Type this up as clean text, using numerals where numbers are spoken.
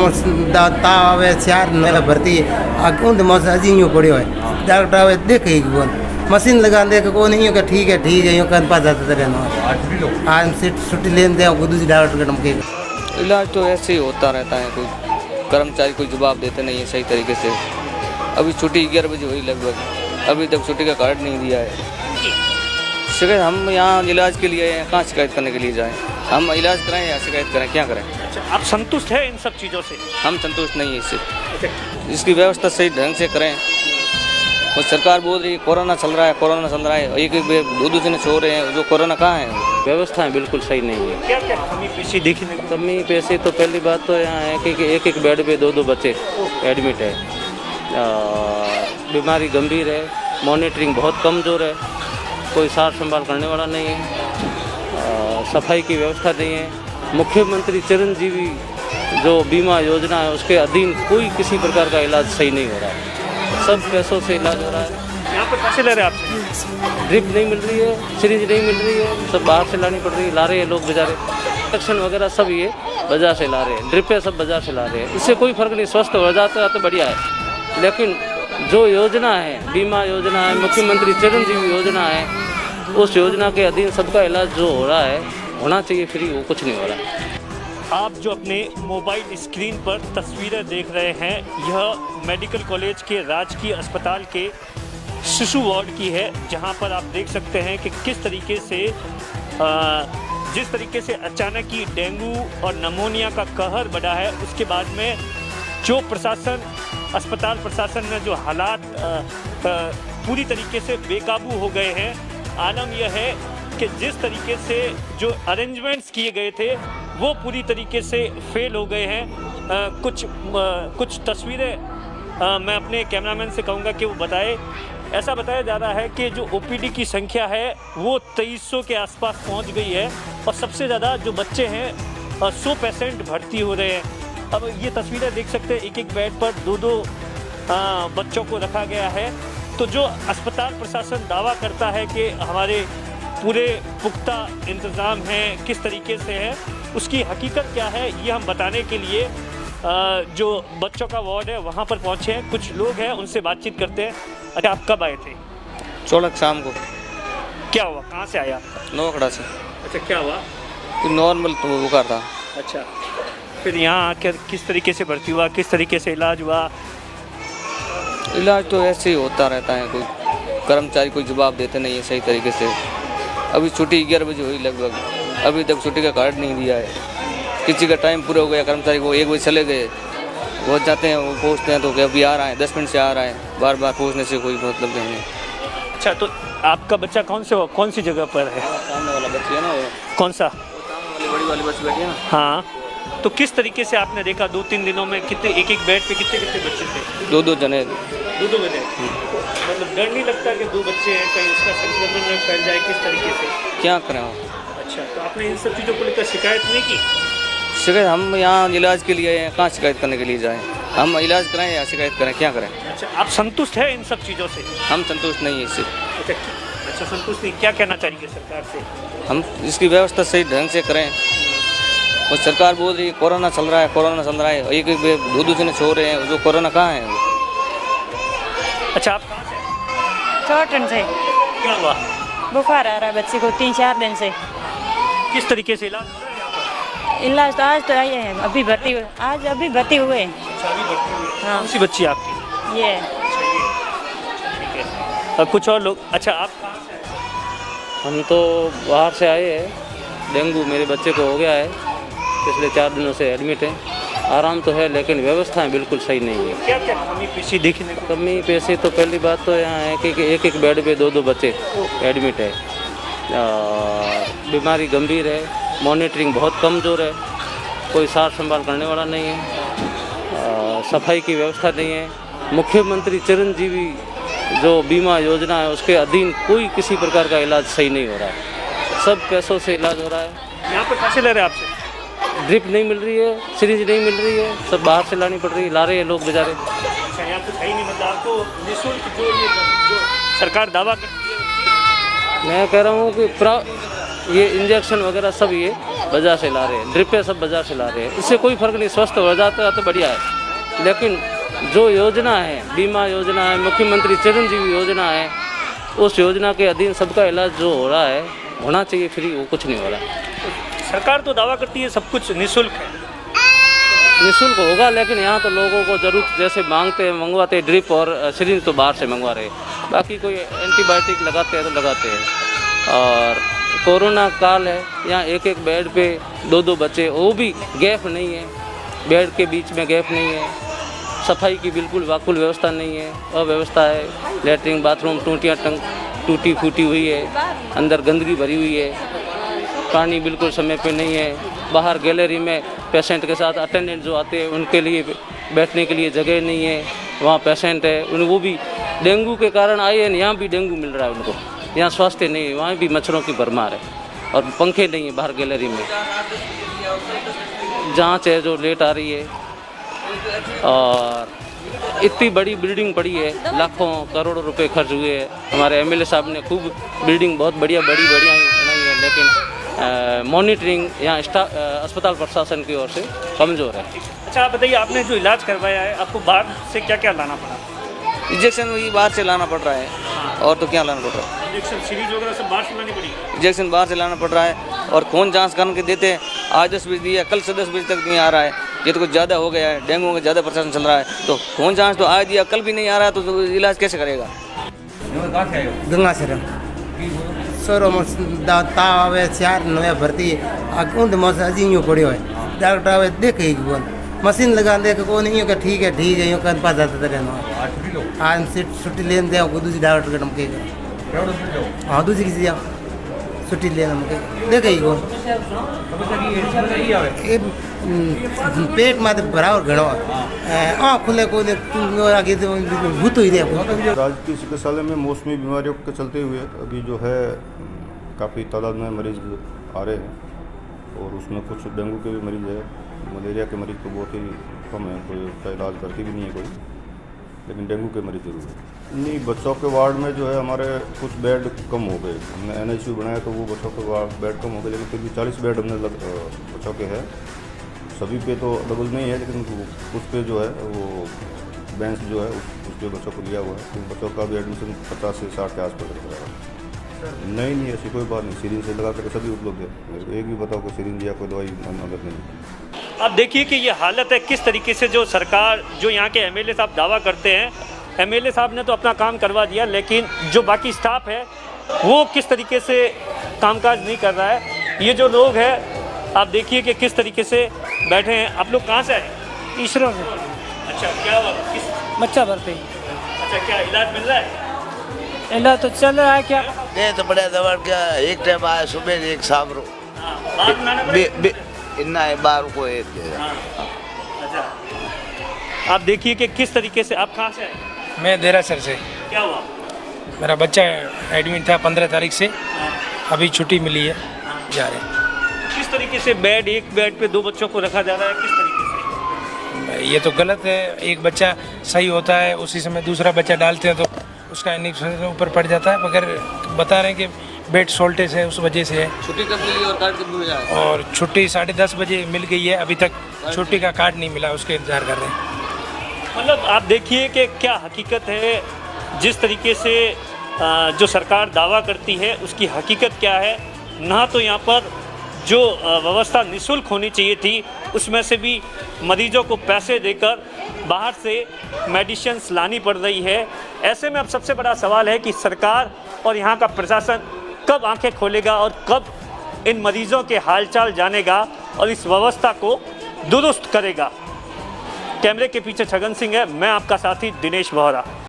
तावे चार न भर्ती अकुंद मौस अजी यूँ पड़ो है डॉक्टर आवे देखे कौन मशीन लगा दे को नहीं हो ठीक है यूँ कर पास जाते रहना आज से छुट्टी लेने दे दूसरी डॉक्टर के नमके इलाज तो ऐसे ही होता रहता है, कोई कर्मचारी कोई जवाब देते नहीं है सही तरीके से। अभी छुट्टी 11 बजे हुई लगभग, अभी तक छुट्टी का कार्ड नहीं दिया है। शिकायत हम यहाँ इलाज के लिए हैं, कहाँ शिकायत करने के लिए जाएं? हम इलाज कराएं या शिकायत करें, क्या करें? अच्छा, आप संतुष्ट हैं इन सब चीज़ों से? हम संतुष्ट नहीं है इससे। इसकी व्यवस्था सही ढंग से करें। और सरकार बोल रही है कोरोना चल रहा है, एक दो जने सो रहे हैं, जो कोरोना कहाँ है? व्यवस्थाएं बिल्कुल सही नहीं है। क्या क्या कमी पेशी देखने को? कमी पेशी तो पहली बात तो यहाँ है कि एक बेड पे दो बच्चे एडमिट है। बीमारी गंभीर है, मॉनिटरिंग बहुत कमज़ोर है, कोई सार संभाल करने वाला नहीं है, सफाई की व्यवस्था नहीं है। मुख्यमंत्री चिरंजीवी जो बीमा योजना है उसके अधीन कोई किसी प्रकार का इलाज सही नहीं हो रहा है, सब पैसों से इलाज हो रहा है। यहाँ पर पैसे ले रहे हैं आपसे? ड्रिप नहीं मिल रही है, सिरिंज नहीं मिल रही है, सब बाहर से लानी पड़ रही है, ला रहे हैं लोग बेचारे। इंजेक्शन वगैरह सब ये बाजार से ला रहे हैं, ड्रिपें सब बाजार से ला रहे हैं। इससे कोई फर्क नहीं, स्वस्थ हो जाता है तो बढ़िया है। लेकिन जो योजना है, बीमा योजना है, मुख्यमंत्री चिरंजीवी योजना है, उस योजना के अधीन सबका इलाज जो हो रहा है, होना चाहिए फ्री, वो कुछ नहीं हो रहा है। आप जो अपने मोबाइल स्क्रीन पर तस्वीरें देख रहे हैं, यह मेडिकल कॉलेज के राजकीय अस्पताल के शिशु वार्ड की है, जहां पर आप देख सकते हैं कि किस तरीके से जिस तरीके से अचानक ही डेंगू और नमोनिया का कहर बढ़ा है, उसके बाद में जो प्रशासन, अस्पताल प्रशासन में जो हालात पूरी तरीके से बेकाबू हो गए हैं। आलम यह है कि जिस तरीके से जो अरेंजमेंट्स किए गए थे वो पूरी तरीके से फेल हो गए हैं। कुछ तस्वीरें मैं अपने कैमरामैन से कहूँगा कि वो बताए। ऐसा बताया जा रहा है कि जो ओपीडी की संख्या है वो 2300 के आसपास पहुंच गई है और सबसे ज़्यादा जो बच्चे हैं 100 पेशेंट भर्ती हो रहे हैं। अब ये तस्वीरें देख सकते हैं, एक बेड पर दो बच्चों को रखा गया है। तो जो अस्पताल प्रशासन दावा करता है कि हमारे पूरे पुख्ता इंतज़ाम हैं, किस तरीके से है, उसकी हकीकत क्या है ये हम बताने के लिए जो बच्चों का वार्ड है वहाँ पर पहुँचे हैं। कुछ लोग हैं, उनसे बातचीत करते हैं। अच्छा, आप कब आए थे? 16 शाम को। क्या हुआ, कहाँ से आया? नौखड़ा से। अच्छा, क्या हुआ? नॉर्मल तो बुखार था। अच्छा, फिर यहाँ आकर किस तरीके से भर्ती हुआ, किस तरीके से इलाज हुआ? इलाज तो ऐसे ही होता रहता है, कोई कर्मचारी कोई जवाब देते नहीं है सही तरीके से। अभी छुट्टी 11 बजे हुई लगभग, अभी तक छुट्टी का कार्ड नहीं दिया है। किसी का टाइम पूरा हो गया, कर्मचारी को 1 बजे चले गए, पहुँच जाते हैं, वो पूछते हैं तो क्या अभी आ रहा है, 10 मिनट से आ रहा है, बार बार पूछने से कोई मतलब नहीं है। अच्छा, तो आपका बच्चा कौन सी जगह पर है? सामने वाला बच्ची है ना, वो कौन सा? सामने वाली बड़ी वाली बच्ची बैठी है ना। हाँ, तो किस तरीके से आपने देखा 2-3 दिनों में कितने एक बेड पे कितने बच्चे थे? 2 जने। 2 बजे। मतलब डर नहीं लगता कि 2 बच्चे हैं, कहीं उसका संक्रमण न फैल जाए, किस तरीके से? क्या करें? अच्छा, तो आपने इन सब चीज़ों को लेकर शिकायत नहीं की? शिकायत हम यहाँ इलाज के लिए हैं, कहाँ शिकायत करने के लिए जाएं? हम इलाज कराएं या शिकायत करें, क्या करें? अच्छा, आप संतुष्ट हैं इन सब चीज़ों से? हम संतुष्ट नहीं है इससे। अच्छा, संतुष्ट नहीं, क्या कहना चाहिए सरकार से? हम इसकी व्यवस्था सही ढंग से करें। और सरकार बोल रही है कोरोना चल रहा है, एक दो जने सो रहे हैं, जो कोरोना कहाँ है? अच्छा, आप कहाँ से? चौटन से। क्या हुआ? बुखार आ रहा है बच्चे को 3-4 दिन से। किस तरीके से इलाज? इलाज तो आज तो आए हैं, अभी भर्ती हुए, आज अभी भर्ती हुए। अच्छा, अभी भर्ती हुए। हाँ। कौन सी बच्ची आपकी? ये ठीक है। कुछ और लोग? अच्छा, आप कहाँ से आए? हम तो बाहर से आए हैं, डेंगू मेरे बच्चे को हो गया है, पिछले 4 दिनों से एडमिट है। आराम तो है लेकिन व्यवस्थाएं बिल्कुल सही नहीं है। क्या क्या कमी पेशी देखने को? कमी पेशी तो पहली बात तो यहाँ है कि एक बेड पे दो बच्चे एडमिट है। बीमारी गंभीर है, मॉनिटरिंग बहुत कमज़ोर है, कोई सार संभाल करने वाला नहीं है, सफाई की व्यवस्था नहीं है। मुख्यमंत्री चिरंजीवी जो बीमा योजना है उसके अधीन कोई किसी प्रकार का इलाज सही नहीं हो रहा है, सब पैसों से इलाज हो रहा है। यहाँ पर पैसे ले रहे हैं आपसे? ड्रिप नहीं मिल रही है, सिरिंज नहीं मिल रही है, सब बाहर से लानी पड़ रही है, ला रहे हैं लोग बेचारे। अच्छा, यहाँ तो सही नहीं, मतलब आपको निःशुल्क जो सरकार दावा करती है? मैं कह रहा हूँ कि ये इंजेक्शन वगैरह सब ये बाजार से ला रहे हैं, ड्रिपें सब बाजार से ला रहे हैं। इससे कोई फर्क नहीं, स्वस्थ हो जाता है तो बढ़िया है। लेकिन जो योजना है, बीमा योजना है, मुख्यमंत्री चिरंजीवी योजना है, उस योजना के अधीन सबका इलाज जो हो रहा है, होना चाहिए फ्री, वो कुछ नहीं हो रहा है। सरकार तो दावा करती है सब कुछ निःशुल्क है। निःशुल्क होगा, लेकिन यहाँ तो लोगों को जरूरत जैसे मांगते हैं, मंगवाते हैं, ड्रिप और सिरिंज तो बाहर से मंगवा रहे हैं। बाकी कोई एंटीबायोटिक लगाते हैं तो लगाते हैं। और कोरोना काल है, यहाँ एक एक बेड पे 2-2 बच्चे, वो भी गैप नहीं है, बेड के बीच में गैप नहीं है, सफाई की बिल्कुल वाकुल व्यवस्था नहीं है, अव्यवस्था है। लेटरिन बाथरूम टूटियाँ टूटी फूटी हुई है, अंदर गंदगी भरी हुई है, पानी बिल्कुल समय पे नहीं है। बाहर गैलरी में पेशेंट के साथ अटेंडेंट जो आते हैं उनके लिए बैठने के लिए जगह नहीं है, वहाँ पेशेंट है, उन वो भी डेंगू के कारण आए हैं, यहाँ भी डेंगू मिल रहा है उनको। यहाँ स्वास्थ्य नहीं है, वहाँ भी मच्छरों की भरमार है और पंखे नहीं है बाहर गैलरी में। जांच है जो लेट आ रही है, और इतनी बड़ी बिल्डिंग पड़ी है, लाखों करोड़ों रुपए खर्च हुए हैं। हमारे एमएलए साहब ने खूब बिल्डिंग बहुत बढ़िया बनाई है, लेकिन मॉनिटरिंग यहाँ अस्पताल प्रशासन की ओर से कमज़ोर है। अच्छा आप बताइए, आपने जो इलाज करवाया है आपको बाहर से क्या क्या लाना पड़ा? इंजेक्शन वही बाहर से लाना पड़ रहा है, और तो क्या लाना पड़ रहा है। इंजेक्शन सीरीज वगैरह सब बाहर से लानी पड़ी? इंजेक्शन बाहर से लाना पड़ रहा है, और खून जांच करके देते हैं। आज 10 बजे दिया, कल से 10 बजे तक नहीं आ रहा है। ये तो कुछ ज़्यादा हो गया है, डेंगू का ज़्यादा प्रशासन चल रहा है, तो खून जांच तो आज दिया, कल भी नहीं आ रहा है, तो इलाज कैसे करेगा? गंगा से सरो ताव आवे 4 नवे भर्ती उन मौसम अजी यूँ पड़ो है। डॉक्टर आवे देखे बोल मशीन लगा दे को नहीं हो ठीक है यूँ कर पास जाता रहना। आज छुट्टी लेने दे दूसरी डॉक्टर के नमके हाँ दूसरी किसी छुट्टी लेना देखे ही को पेट में बराबर घड़ो खुले को आगे भूत ही रहे। राजकीय चिकित्सालय में मौसमी बीमारियों के चलते हुए अभी जो है काफ़ी तादाद में मरीज आ रहे हैं, और उसमें कुछ डेंगू के भी मरीज़ है, मलेरिया के मरीज़ तो बहुत ही कम है, कोई उसका इलाज करती भी नहीं है कोई, लेकिन डेंगू के मरीज जरूर है। नहीं, बच्चों के वार्ड में जो है हमारे कुछ बेड कम हो गए, हमने NICU बनाया तो वो बच्चों के वार्ड बेड कम हो गए, लेकिन फिर भी 40 बेड हमने बच्चों के हैं। सभी पे तो डबल नहीं है, लेकिन कुछ पे जो है वो बेंच जो है उस पर बच्चों को लिया हुआ है, तो बच्चों का भी एडमिशन 50 से 60 के आसपास लग रहा है। नहीं ऐसी कोई बात नहीं, सिरिंज से लगा कर सभी उपलब्ध है। एक भी बताओ कोई सिरिंज या कोई दवाई अलग नहीं। आप देखिए कि ये हालत है, किस तरीके से जो सरकार, जो यहाँ के MLA साहब दावा करते हैं, MLA साहब ने तो अपना काम करवा दिया, लेकिन जो बाकी स्टाफ है वो किस तरीके से कामकाज नहीं कर रहा है। ये जो लोग हैं आप देखिए कि किस तरीके से बैठे हैं। आप लोग कहाँ से आए? ईश्वरों से। अच्छा, क्या हुआ? किस बच्चा भरते ही। अच्छा, क्या इलाज मिल रहा है? इलाज तो चल रहा है। क्या नहीं तो बड़ा दवा क्या, एक टाइम आया सुबह एक शाम रो बाहर बनाना पड़ेगा? इतना है बार को एक अच्छा, आप देखिए कि किस तरीके से। आप कहाँ से आए? मैं देरासर से। क्या हुआ? मेरा बच्चा एडमिट था 15 तारीख से, अभी छुट्टी मिली है, जा रहे हैं। किस तरीके से बेड, एक बेड पे 2 बच्चों को रखा जा रहा है, किस तरीके से? ये तो गलत है। एक बच्चा सही होता है, उसी समय दूसरा बच्चा डालते हैं तो उसका इन्फेक्शन ऊपर पड़ जाता है। मगर बता रहे हैं कि बेड शॉर्टेज है, उस वजह से है। छुट्टी कब मिली और कार्ड कब मिला? और छुट्टी 10:30 बजे मिल गई है, अभी तक छुट्टी का कार्ड नहीं मिला, उसके इंतजार कर रहे हैं। मतलब आप देखिए कि क्या हकीकत है, जिस तरीके से जो सरकार दावा करती है उसकी हकीकत क्या है। ना तो यहाँ पर जो व्यवस्था निःशुल्क होनी चाहिए थी, उसमें से भी मरीजों को पैसे देकर बाहर से मेडिसिन्स लानी पड़ रही है। ऐसे में अब सबसे बड़ा सवाल है कि सरकार और यहाँ का प्रशासन कब आंखें खोलेगा और कब इन मरीजों के हालचाल जानेगा और इस व्यवस्था को दुरुस्त करेगा। कैमरे के पीछे छगन सिंह है, मैं आपका साथी दिनेश बोहरा।